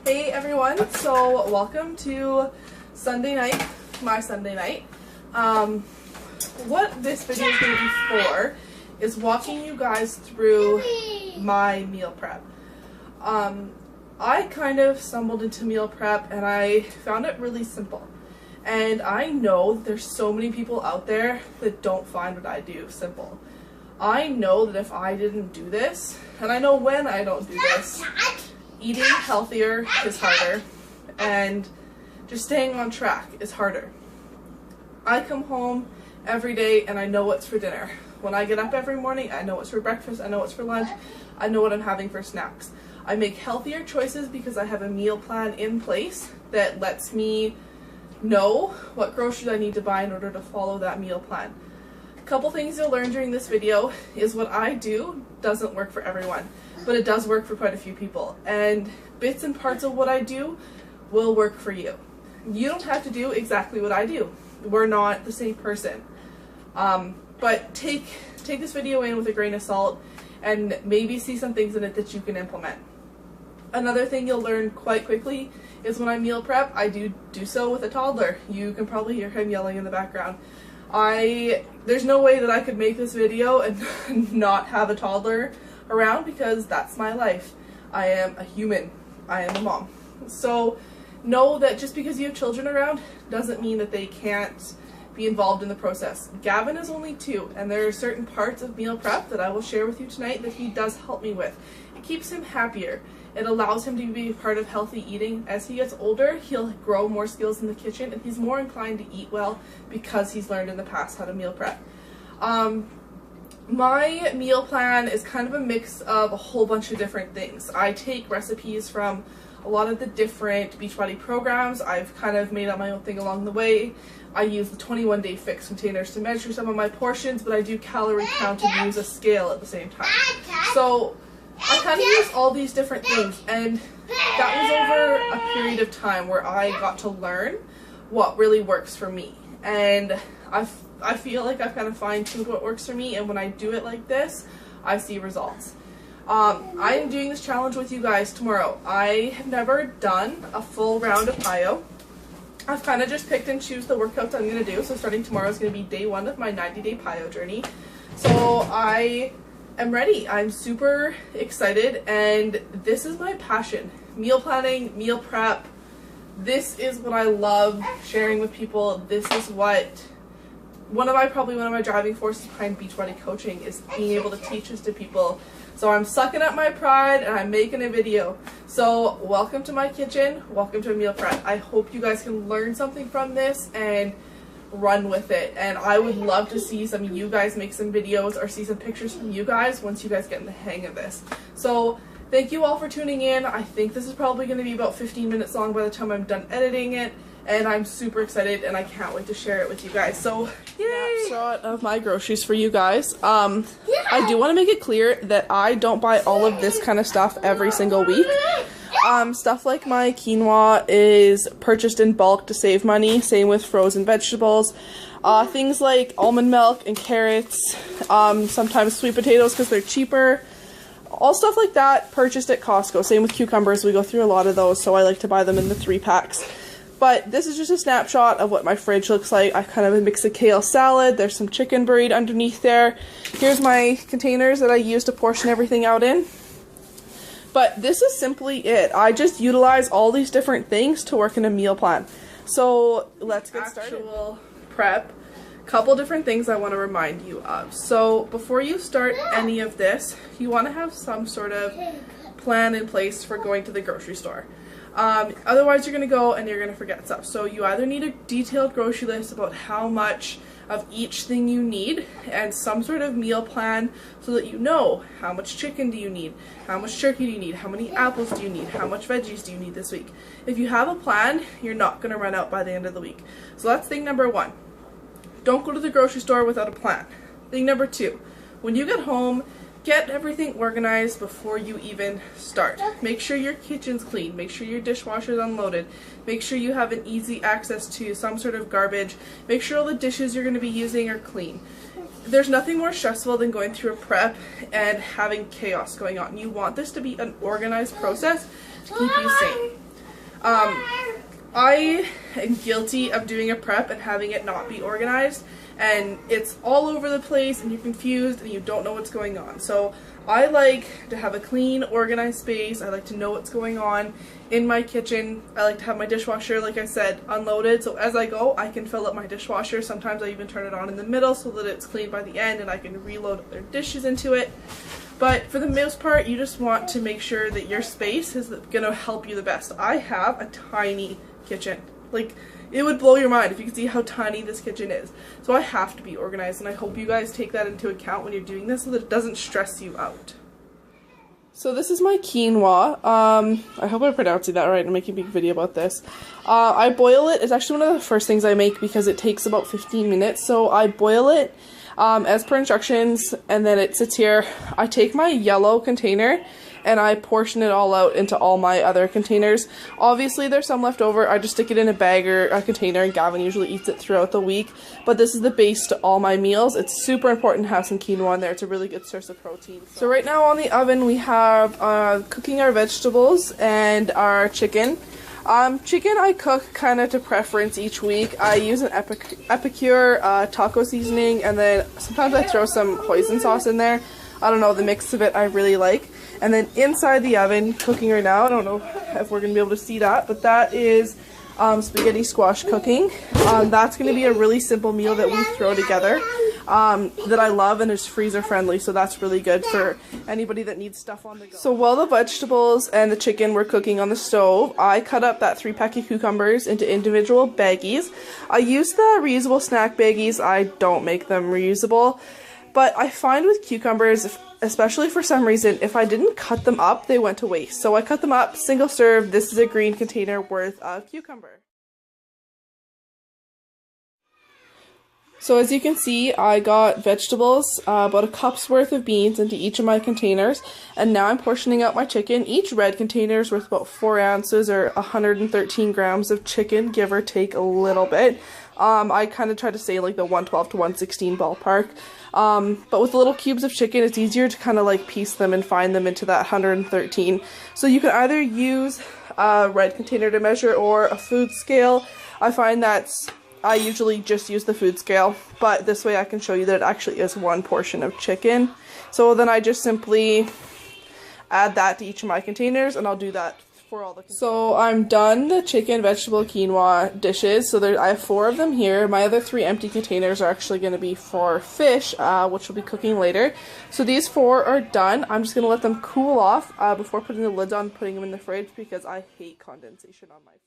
Hey everyone, so welcome to Sunday night, my Sunday night. What this video is going to be for is walking you guys through my meal prep. I kind of stumbled into meal prep and I found it really simple. And I know that there's so many people out there that don't find what I do simple. I know that if I didn't do this, and I know when I don't do this, eating healthier is harder, and just staying on track is harder. I come home every day and I know what's for dinner. When I get up every morning, I know what's for breakfast, I know what's for lunch, I know what I'm having for snacks. I make healthier choices because I have a meal plan in place that lets me know what groceries I need to buy in order to follow that meal plan. A couple things you'll learn during this video is what I do doesn't work for everyone, but it does work for quite a few people, and bits and parts of what I do will work for you. You don't have to do exactly what I do. We're not the same person. But take this video in with a grain of salt and maybe see some things in it that you can implement. Another thing you'll learn quite quickly is when I meal prep, I do so with a toddler. You can probably hear him yelling in the background. There's no way that I could make this video and not have a toddler around, because that's my life. I am a human. I am a mom. So know that just because you have children around doesn't mean that they can't be involved in the process. Gavin is only 2, and there are certain parts of meal prep that I will share with you tonight that he does help me with. It keeps him happier. It allows him to be part of healthy eating. As he gets older, he'll grow more skills in the kitchen, and he's more inclined to eat well because he's learned in the past how to meal prep. My meal plan is kind of a mix of a whole bunch of different things. I take recipes from a lot of the different Beachbody programs. I've kind of made up my own thing along the way. I use the 21-day fix containers to measure some of my portions, but I do calorie count and use a scale at the same time. So I kind of use all these different things, and that was over a period of time where I got to learn what really works for me. And I feel like I've kind of fine-tuned what works for me, and when I do it like this, I see results. I am doing this challenge with you guys tomorrow. I have never done a full round of PiYo. I've kind of just picked and choose the workouts I'm going to do. So starting tomorrow is going to be day 1 of my 90-day PiYo journey. So I am ready. I'm super excited, and this is my passion. Meal planning, meal prep. This is what I love sharing with people. This is what probably one of my driving forces behind Beachbody coaching is being able to teach this to people. So I'm sucking up my pride and I'm making a video. So welcome to my kitchen, welcome to a meal prep. I hope you guys can learn something from this and run with it. And I would love to see some of you guys make some videos or see some pictures from you guys once you guys get in the hang of this. So thank you all for tuning in. I think this is probably going to be about 15 minutes long by the time I'm done editing it. And I'm super excited and I can't wait to share it with you guys. So, yay! Snapshot of my groceries for you guys. I do want to make it clear that I don't buy all of this kind of stuff every single week. Stuff like my quinoa is purchased in bulk to save money. Same with frozen vegetables. Things like almond milk and carrots. Sometimes sweet potatoes because they're cheaper. All stuff like that purchased at Costco. Same with cucumbers. We go through a lot of those, so I like to buy them in the 3-packs. But this is just a snapshot of what my fridge looks like. I kind of mix a kale salad. There's some chicken buried underneath there. Here's my containers that I use to portion everything out in. But this is simply it. I just utilize all these different things to work in a meal plan. So let's get started. Actual prep. Couple different things I want to remind you of. So before you start any of this, you want to have some sort of plan in place for going to the grocery store. Otherwise you're going to go and you're going to forget stuff. So you either need a detailed grocery list about how much of each thing you need and some sort of meal plan so that you know how much chicken do you need, how much turkey do you need, how many apples do you need, how much veggies do you need this week. If you have a plan, you're not going to run out by the end of the week. So that's thing number 1. Don't go to the grocery store without a plan. Thing number 2, when you get home, get everything organized before you even start. Make sure your kitchen's clean. Make sure your dishwasher's unloaded. Make sure you have an easy access to some sort of garbage. Make sure all the dishes you're going to be using are clean. There's nothing more stressful than going through a prep and having chaos going on. You want this to be an organized process to keep you sane. I am guilty of doing a prep and having it not be organized, and it's all over the place and you're confused and you don't know what's going on. So I like to have a clean, organized space. I like to know what's going on in my kitchen. I like to have my dishwasher, like I said, unloaded, so as I go I can fill up my dishwasher. Sometimes I even turn it on in the middle so that it's clean by the end and I can reload other dishes into it. But for the most part, you just want to make sure that your space is going to help you the best. I have a tiny kitchen. Like, it would blow your mind if you could see how tiny this kitchen is. So I have to be organized, and I hope you guys take that into account when you're doing this so that it doesn't stress you out. So this is my quinoa. I hope I'm pronouncing that right. I'm making a big video about this. I boil it. It's actually one of the first things I make because it takes about 15 minutes. So I boil it as per instructions, and then it sits here. I take my yellow container and I portion it all out into all my other containers. Obviously there's some left over. I just stick it in a bag or a container, and Gavin usually eats it throughout the week. But this is the base to all my meals. It's super important to have some quinoa in there. It's a really good source of protein. So right now on the oven we have cooking our vegetables and our chicken. Chicken I cook kind of to preference each week. I use an Epicure taco seasoning, and then sometimes I throw some hoisin sauce in there. I don't know, the mix of it I really like. And then inside the oven, cooking right now, I don't know if we're going to be able to see that, but that is spaghetti squash cooking. That's going to be a really simple meal that we throw together that I love, and is freezer friendly, so that's really good for anybody that needs stuff on the go. So while the vegetables and the chicken were cooking on the stove, I cut up that 3-pack of cucumbers into individual baggies. I use the reusable snack baggies. I don't make them reusable, but I find with cucumbers, especially for some reason, if I didn't cut them up, they went to waste. So I cut them up, single serve. This is a green container worth of cucumber. So as you can see, I got vegetables, about a cup's worth of beans into each of my containers, and now I'm portioning out my chicken. Each red container is worth about 4 ounces or 113 grams of chicken, give or take a little bit. I kind of try to say like the 112 to 116 ballpark. But with the little cubes of chicken, it's easier to kind of like piece them and find them into that 113. So you can either use a red container to measure or a food scale. I find I usually just use the food scale, but this way I can show you that it actually is one portion of chicken. So then I just simply add that to each of my containers, and I'll do that for all the containers. So I'm done the chicken, vegetable, quinoa dishes. So I have 4 of them here. My other 3 empty containers are actually going to be for fish, which we'll be cooking later. So these 4 are done. I'm just going to let them cool off before putting the lids on, putting them in the fridge, because I hate condensation on my food.